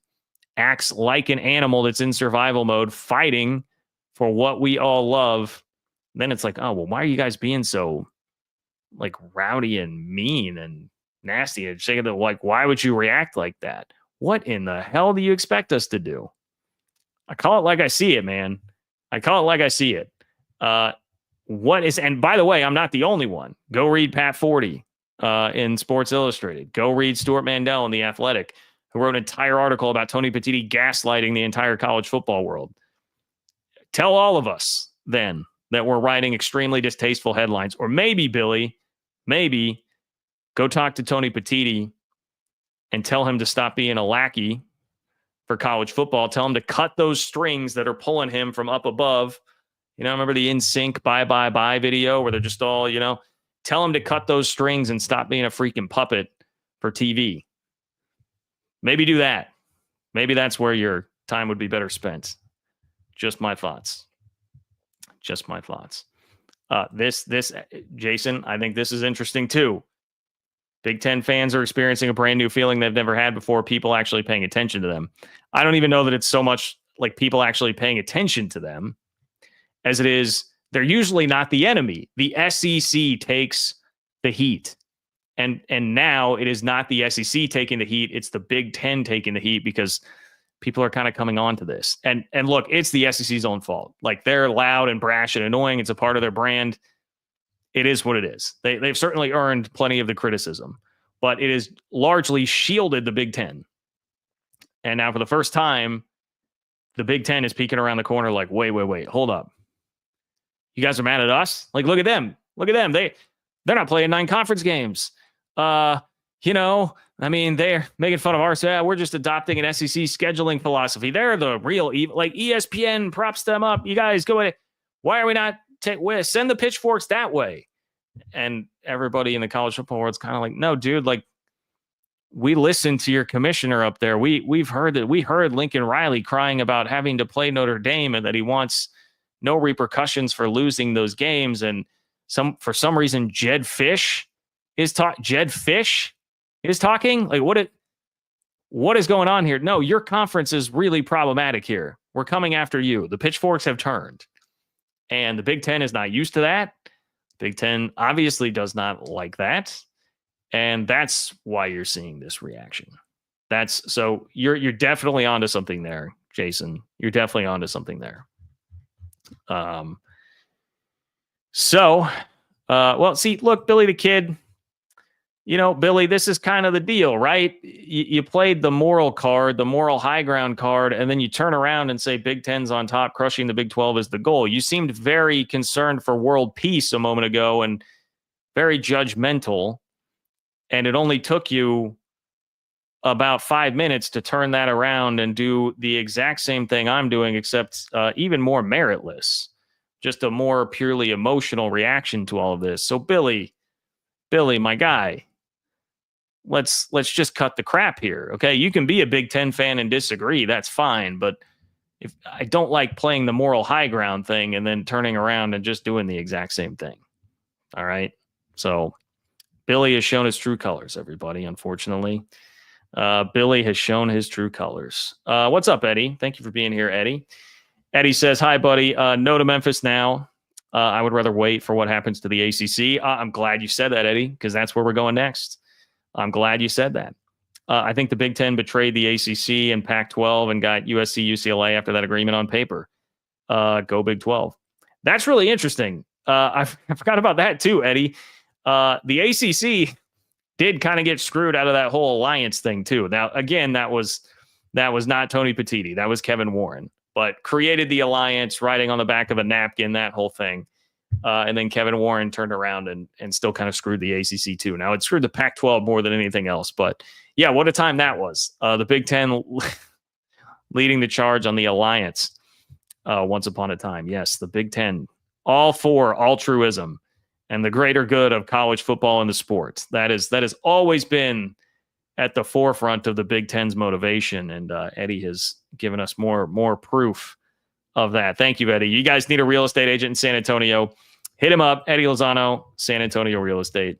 acts like an animal that's in survival mode, fighting for what we all love, then it's like, oh, well, why are you guys being so like rowdy and mean and nasty? And like, why would you react like that? What in the hell do you expect us to do? I call it like I see it, man. I call it like I see it. And by the way, I'm not the only one. Go read Pat Forty in Sports Illustrated. Go read Stuart Mandel in The Athletic, who wrote an entire article about Tony Petitti gaslighting the entire college football world. Tell all of us then that we're writing extremely distasteful headlines. Or maybe, Billy, maybe go talk to Tony Petitti and tell him to stop being a lackey for college football. Tell him to cut those strings that are pulling him from up above. Remember the In Sync bye, bye, bye video where they're just all, tell him to cut those strings and stop being a freaking puppet for TV. Maybe do that. Maybe that's where your time would be better spent. Just my thoughts. Just my thoughts. This, Jason, I think this is interesting too. Big Ten fans are experiencing a brand new feeling they've never had before, people actually paying attention to them. I don't even know that it's so much like people actually paying attention to them as it is they're usually not the enemy. The SEC takes the heat. And now it is not the SEC taking the heat. It's the Big Ten taking the heat because people are kind of coming on to this. And look, it's the SEC's own fault. Like, they're loud and brash and annoying. It's a part of their brand. It is what it is. They've certainly earned plenty of the criticism, but it has largely shielded the Big Ten. And now for the first time, the Big Ten is peeking around the corner like, wait, hold up. You guys are mad at us? Like, look at them. Look at them. They're not playing 9 conference games. They're making fun of ours. Yeah, we're just adopting an SEC scheduling philosophy. They're the real evil. Like, ESPN props them up. You guys go ahead. Why are we not send the pitchforks that way? And everybody in the college football world's kind of like, no, dude, like, we listened to your commissioner up there. We heard Lincoln Riley crying about having to play Notre Dame and that he wants no repercussions for losing those games. And for some reason, Jed Fish is talking. Like, what is going on here? No, your conference is really problematic here. We're coming after you. The pitchforks have turned. And the Big Ten is not used to that. Big Ten obviously does not like that. And that's why you're seeing this reaction. So you're definitely onto something there, Jason. You're definitely onto something there. Look, Billy the Kid, Billy, this is kind of the deal, right? You played the moral card, the moral high ground card, and then you turn around and say Big Ten's on top, crushing the Big 12 is the goal. You seemed very concerned for world peace a moment ago and very judgmental. And it only took you about 5 minutes to turn that around and do the exact same thing I'm doing, except even more meritless, just a more purely emotional reaction to all of this. So Billy, my guy, let's just cut the crap here. Okay. You can be a Big Ten fan and disagree. That's fine. But if I don't like playing the moral high ground thing and then turning around and just doing the exact same thing. All right. So Billy has shown his true colors, everybody, unfortunately. Billy has shown his true colors. What's up, Eddie? Thank you for being here, Eddie. Eddie says, hi, buddy. No to Memphis now. I would rather wait for what happens to the ACC. I'm glad you said that, Eddie, because that's where we're going next. I'm glad you said that. I think the Big Ten betrayed the ACC and Pac-12 and got USC, UCLA after that agreement on paper. Go Big 12. That's really interesting. I forgot about that too, Eddie. The ACC did kind of get screwed out of that whole alliance thing too. Now, again, that was not Tony Petitti. That was Kevin Warren, but created the alliance, writing on the back of a napkin, that whole thing. And then Kevin Warren turned around and still kind of screwed the ACC too. Now, it screwed the Pac-12 more than anything else, but yeah, what a time that was. The Big Ten leading the charge on the alliance once upon a time. Yes, the Big Ten, all for altruism and the greater good of college football and the sport. That has always been at the forefront of the Big Ten's motivation, and Eddie has given us more proof of that. Thank you, Eddie. You guys need a real estate agent in San Antonio. Hit him up, Eddie Lozano, San Antonio Real Estate.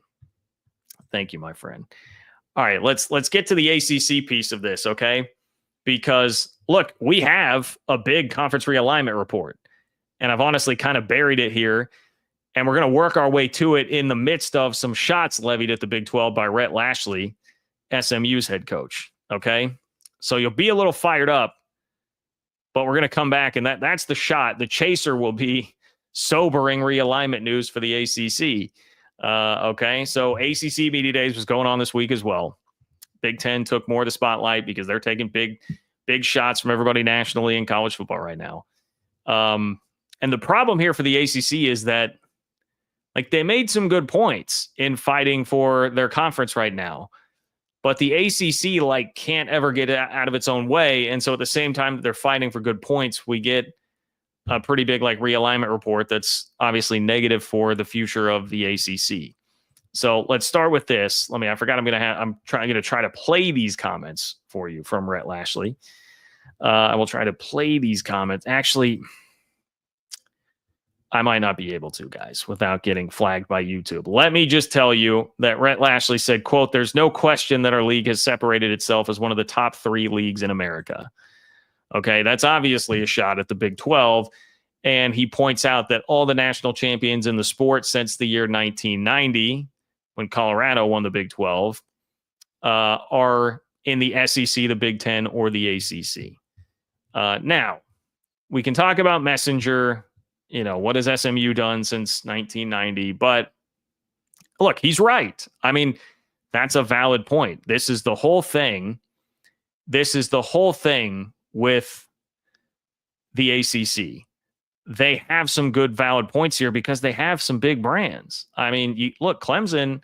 Thank you, my friend. All right, let's get to the ACC piece of this, okay? Because, look, we have a big conference realignment report, and I've honestly kind of buried it here. And we're going to work our way to it in the midst of some shots levied at the Big 12 by Rhett Lashley, SMU's head coach. Okay. So you'll be a little fired up, but we're going to come back and that's the shot. The chaser will be sobering realignment news for the ACC. Okay. So ACC Media Days was going on this week as well. Big Ten took more of the spotlight because they're taking big shots from everybody nationally in college football right now. And the problem here for the ACC is that, like, they made some good points in fighting for their conference right now, but the ACC like can't ever get out of its own way. And so at the same time that they're fighting for good points, we get a pretty big like realignment report that's obviously negative for the future of the ACC. So let's start with this. I forgot I'm going to try to play these comments for you from Rhett Lashley. I will try to play these comments. Actually, I might not be able to, guys, without getting flagged by YouTube. Let me just tell you that Rhett Lashley said, quote, "There's no question that our league has separated itself as one of the top 3 leagues in America." Okay, that's obviously a shot at the Big 12. And he points out that all the national champions in the sport since the year 1990, when Colorado won the Big 12, are in the SEC, the Big 10, or the ACC. Now, we can talk about Messenger. What has SMU done since 1990? But look, he's right. I mean, that's a valid point. This is the whole thing. With the ACC. They have some good valid points here because they have some big brands. I mean, look, Clemson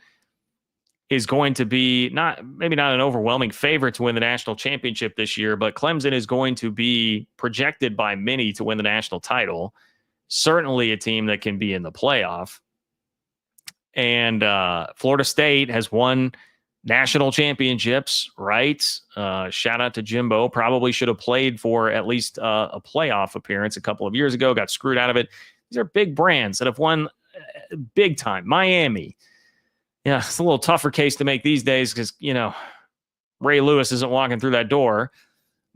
is going to be maybe not an overwhelming favorite to win the national championship this year, but Clemson is going to be projected by many to win the national title. Certainly a team that can be in the playoff. And Florida State has won national championships, right? Shout out to Jimbo. Probably should have played for at least a playoff appearance a couple of years ago. Got screwed out of it. These are big brands that have won big time. Miami. Yeah, it's a little tougher case to make these days because, Ray Lewis isn't walking through that door.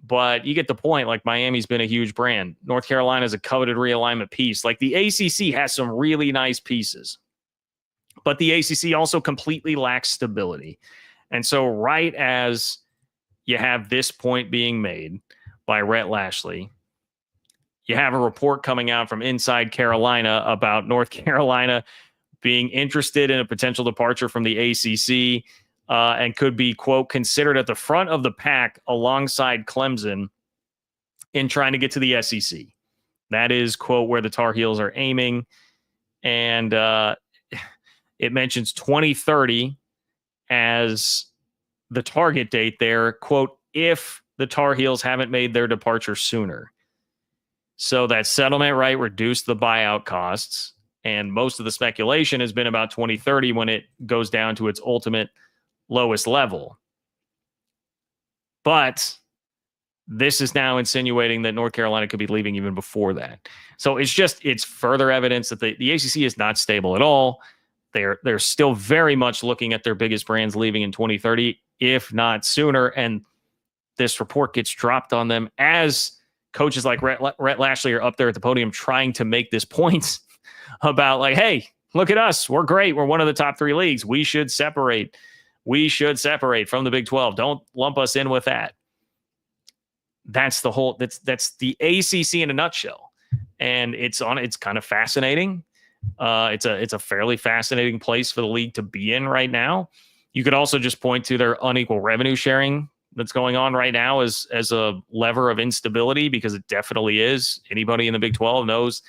But you get the point. Like, Miami's been a huge brand. North Carolina is a coveted realignment piece. Like, the ACC has some really nice pieces. But the ACC also completely lacks stability. And so right as you have this point being made by Rhett Lashley, you have a report coming out from inside Carolina about North Carolina being interested in a potential departure from the ACC and could be, quote, considered at the front of the pack alongside Clemson in trying to get to the SEC. That is, quote, where the Tar Heels are aiming. And it mentions 2030 as the target date there, quote, if the Tar Heels haven't made their departure sooner. So that settlement, right, reduced the buyout costs. And most of the speculation has been about 2030 when it goes down to its ultimate lowest level. But this is now insinuating that North Carolina could be leaving even before that. So it's further evidence that the ACC is not stable at all. They're still very much looking at their biggest brands leaving in 2030, if not sooner. And this report gets dropped on them as coaches like Rhett Lashley are up there at the podium trying to make this point about, like, hey, look at us. We're great. We're one of the top 3 leagues. We should separate. From the Big 12. Don't lump us in with that. That's the ACC in a nutshell. And it's kind of fascinating. It's a fairly fascinating place for the league to be in right now. You could also just point to their unequal revenue sharing that's going on right now as a lever of instability, because it definitely is. Anybody in the Big 12 knows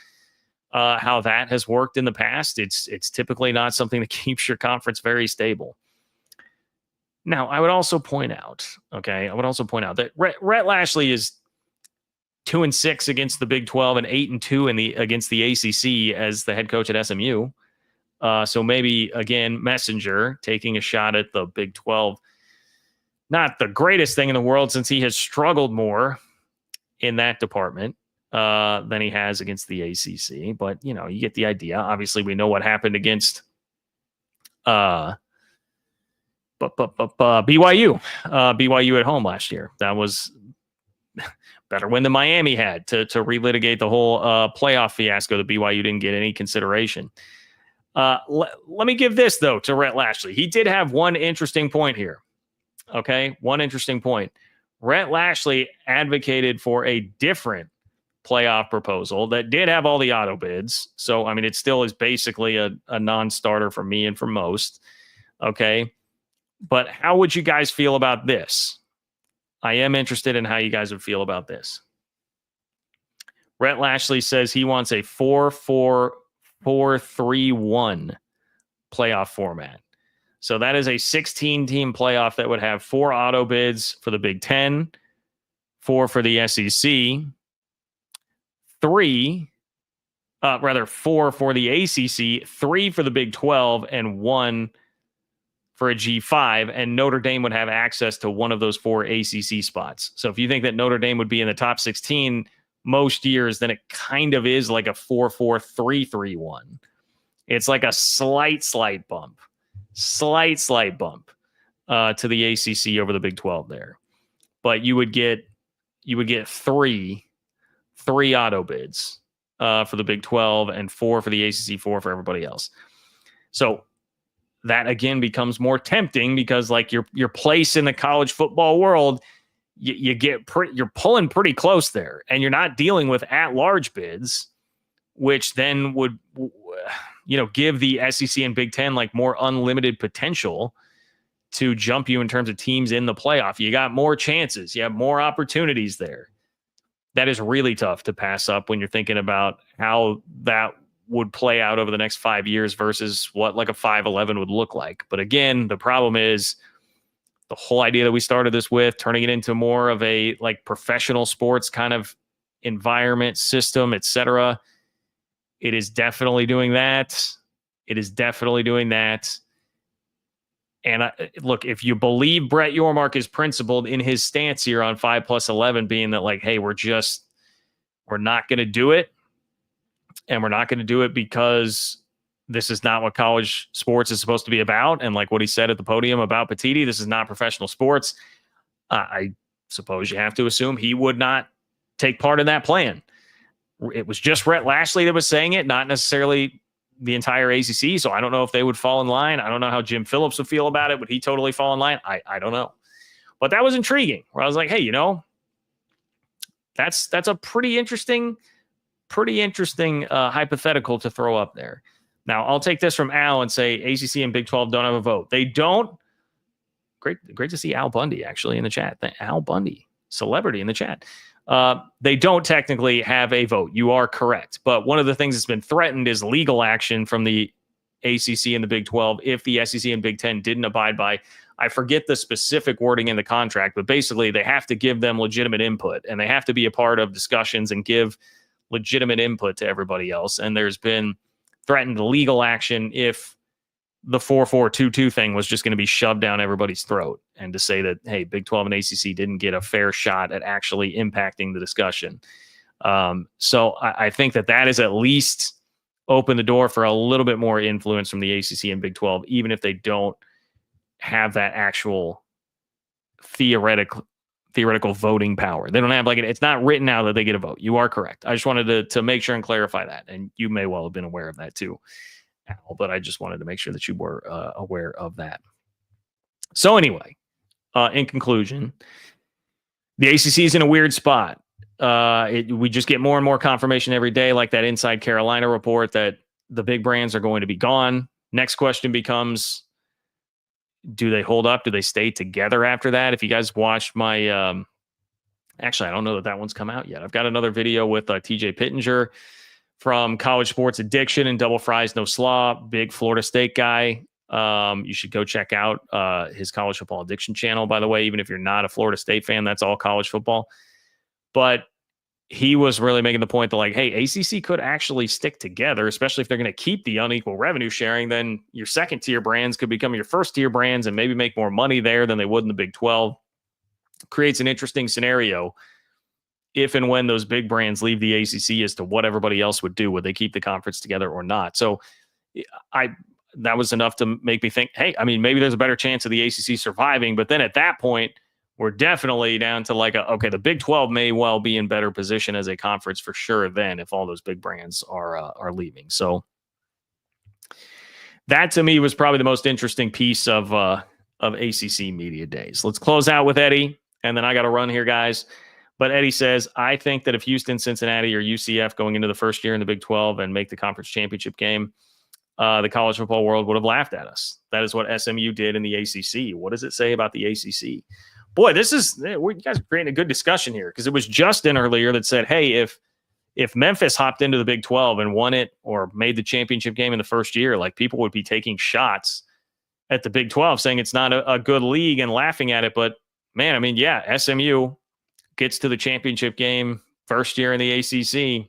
how that has worked in the past. It's typically not something that keeps your conference very stable. Now, I would also point out that Rhett Lashley is 2-6 against the Big 12 and 8-2 against the ACC as the head coach at SMU. So maybe, again, Messenger taking a shot at the Big 12. Not the greatest thing in the world, since he has struggled more in that department than he has against the ACC. But, you get the idea. Obviously, we know what happened against BYU. BYU at home last year. That was better win than Miami had to relitigate the whole playoff fiasco that BYU didn't get any consideration. Let me give this, though, to Rhett Lashley. He did have one interesting point here. Okay, one interesting point. Rhett Lashley advocated for a different playoff proposal that did have all the auto bids. So, I mean, it still is basically a non-starter for me and for most. Okay, but how would you guys feel about this? I am interested in how you guys would feel about this. Rhett Lashley says he wants a 4-4-4-3-1 playoff format. So that is a 16-team playoff that would have 4 auto bids for the Big Ten, 4 for the SEC, 4 for the ACC, 3 for the Big 12, and 1 for a G5. And Notre Dame would have access to one of those 4 ACC spots. So if you think that Notre Dame would be in the top 16 most years, then it kind of is like a 4-4-3-3-1. It's like a slight bump to the ACC over the Big 12 there. But you would get 3 auto bids for the Big 12 and 4 for the ACC, 4 for everybody else. So that again becomes more tempting because like your place in the college football world, you're pulling pretty close there, and you're not dealing with at-large bids, which then would give the SEC and Big Ten like more unlimited potential to jump you in terms of teams in the playoff. You got more chances, you have more opportunities there. That is really tough to pass up when you're thinking about how that would play out over the next 5 years versus what like a 5-11 would look like. But again, the problem is the whole idea that we started this with, turning it into more of a like professional sports kind of environment, system, etc. It is definitely doing that. And look, if you believe Brett Yormark is principled in his stance here on 5+11 being that like, hey, we're not going to do it. And we're not going to do it because this is not what college sports is supposed to be about. And like what he said at the podium about Petitti, this is not professional sports. I suppose you have to assume he would not take part in that plan. It was just Rhett Lashley that was saying it, not necessarily the entire ACC. So I don't know if they would fall in line. I don't know how Jim Phillips would feel about it. Would he totally fall in line? I don't know. But that was intriguing, where I was like, hey, that's a pretty interesting hypothetical to throw up there. Now, I'll take this from Al and say ACC and Big 12 don't have a vote. They don't. Great to see Al Bundy actually in the chat. Al Bundy, celebrity in the chat. They don't technically have a vote. You are correct. But one of the things that's been threatened is legal action from the ACC and the Big 12 if the SEC and Big 10 didn't abide by, I forget the specific wording in the contract, but basically they have to give them legitimate input and they have to be a part of discussions and give legitimate input to everybody else. And there's been threatened legal action if the 4-4-2-2 thing was just going to be shoved down everybody's throat, and to say that, hey, Big 12 and ACC didn't get a fair shot at actually impacting the discussion. So I think that is at least open the door for a little bit more influence from the ACC and Big 12, even if they don't have that actual theoretical voting power. They don't have it's not written out that they get a vote. You are correct. I just wanted to make sure and clarify that. And you may well have been aware of that too, Al, but I just wanted to make sure that you were aware of that. So anyway, in conclusion, the ACC is in a weird spot. We just get more and more confirmation every day, like that Inside Carolina report, that the big brands are going to be gone. Next question becomes, do they hold up? Do they stay together after that? If you guys watched my, actually, I don't know that one's come out yet. I've got another video with TJ Pittenger from College Sports Addiction and Double Fries No Slaw, big Florida State guy. You should go check out his College Football Addiction channel, by the way, even if you're not a Florida State fan, that's all college football. But he was really making the point that, like, hey, ACC could actually stick together, especially if they're going to keep the unequal revenue sharing. Then your second tier brands could become your first tier brands and maybe make more money there than they would in the Big 12. Creates an interesting scenario if and when those big brands leave the ACC as to what everybody else would do. Would they keep the conference together or not? So that was enough to make me think, hey, I mean, maybe there's a better chance of the ACC surviving. But then at that point, we're definitely down to okay, the Big 12 may well be in better position as a conference for sure then if all those big brands are leaving. So that to me was probably the most interesting piece of ACC Media Days. Let's close out with Eddie, and then I got to run here, guys. But Eddie says, I think that if Houston, Cincinnati, or UCF going into the first year in the Big 12 and make the conference championship game, the college football world would have laughed at us. That is what SMU did in the ACC. What does it say about the ACC? Boy, you guys are creating a good discussion here, because it was Justin earlier that said, hey, if if Memphis hopped into the Big 12 and won it or made the championship game in the first year, like people would be taking shots at the Big 12 saying it's not a good league and laughing at it. But man, I mean, yeah, SMU gets to the championship game first year in the ACC.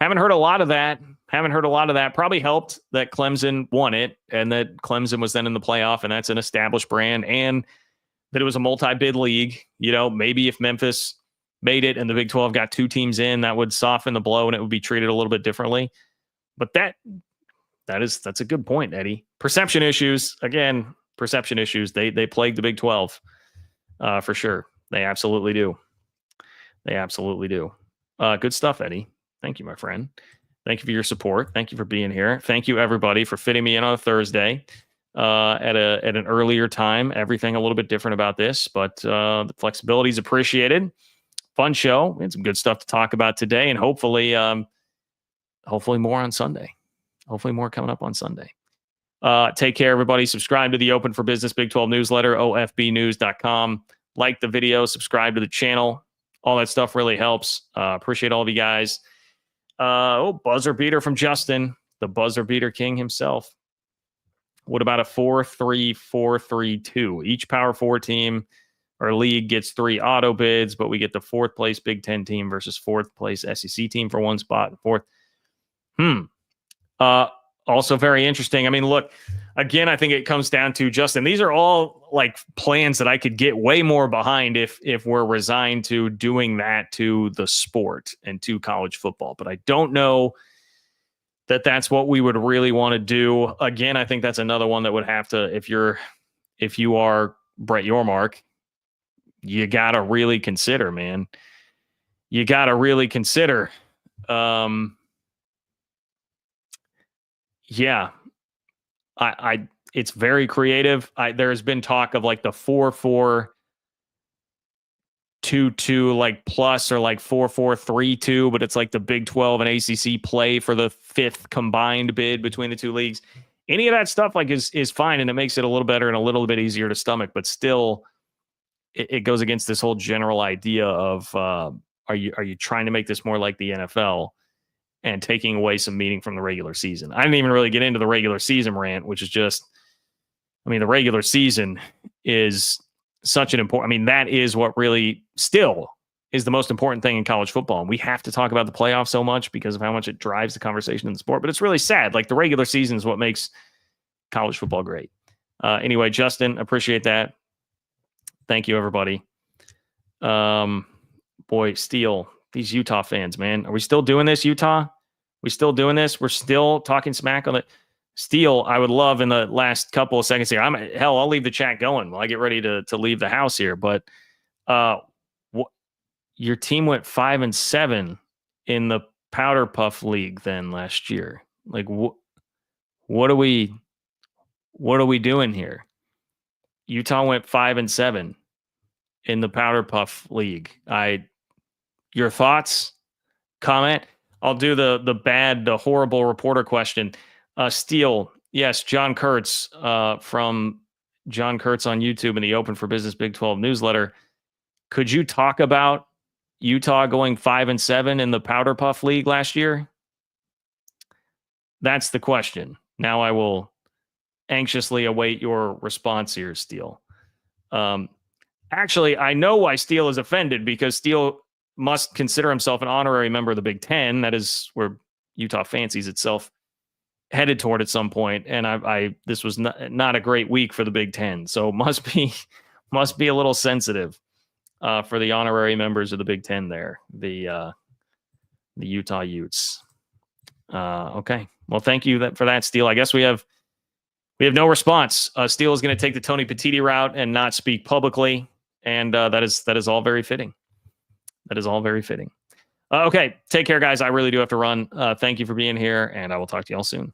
Haven't heard a lot of that. Probably helped that Clemson won it and that Clemson was then in the playoff, and that's an established brand, and that it was a multi-bid league. You know, maybe if Memphis made it and the Big 12 got 2 teams in, that would soften the blow and it would be treated a little bit differently. But that's a good point, Eddie. Perception issues. Again, perception issues. They plague the Big 12 for sure. They absolutely do. Good stuff, Eddie. Thank you, my friend. Thank you for your support. Thank you for being here. Thank you, everybody, for fitting me in on a Thursday at an earlier time. Everything a little bit different about this, but the flexibility is appreciated. Fun show. We had some good stuff to talk about today, and hopefully more on Sunday. Hopefully more coming up on Sunday. Take care, everybody. Subscribe to the Open for Business Big 12 newsletter, ofbnews.com. Like the video, subscribe to the channel. All that stuff really helps. Appreciate all of you guys. Buzzer beater from Justin, the buzzer beater king himself. What about a 4-3-4-3-2? Each Power 4 team or league gets 3 auto bids, but we get the 4th place Big 10 team versus 4th place SEC team for 1 spot. 4th. Also very interesting. I mean, look, again, I think it comes down to, Justin, these are all like plans that I could get way more behind if we're resigned to doing that to the sport and to college football. But I don't know that that's what we would really want to do. Again, I think that's another one that would have to, if you are Brett Yormark, you got to really consider, man. You got to really consider. Yeah, it's very creative. There's been talk of like the 4-4-2-2, like plus, or like 4-4-3-2, but it's like the Big 12 and ACC play for the 5th combined bid between the 2 leagues. Any of that stuff like is fine, and it makes it a little better and a little bit easier to stomach. But still, it goes against this whole general idea of are you trying to make this more like the NFL? And taking away some meaning from the regular season. I didn't even really get into the regular season rant, which is just, I mean, the regular season is such an important, I mean, that is what really still is the most important thing in college football. And we have to talk about the playoffs so much because of how much it drives the conversation in the sport. But it's really sad. Like the regular season is what makes college football great. Anyway, Justin, appreciate that. Thank you, everybody. Boy, Steele. These Utah fans, man. Are we still doing this, Utah? We still doing this? We're still talking smack on it. Steele, I would love in the last couple of seconds here. I'll leave the chat going while I get ready to leave the house here. But your team went 5-7 in the Powder Puff League then last year. Like what are we doing here? Utah went 5-7 in the Powder Puff League. Your thoughts, comment. I'll do the horrible reporter question. Steele, yes, John Kurtz from John Kurtz on YouTube in the Open for Business Big 12 newsletter. Could you talk about Utah going 5-7 in the Powder Puff League last year? That's the question. Now I will anxiously await your response here, Steele. Actually, I know why Steele is offended, because Steele must consider himself an honorary member of the Big 10. That is where Utah fancies itself headed toward at some point. And this was not a great week for the Big 10. So must be a little sensitive for the honorary members of the Big 10 there, the Utah Utes. Okay. Well, thank you for that, Steele. I guess we have no response. Steele is going to take the Tony Petitti route and not speak publicly. And that is all very fitting. Okay. Take care, guys. I really do have to run. Thank you for being here, and I will talk to you all soon.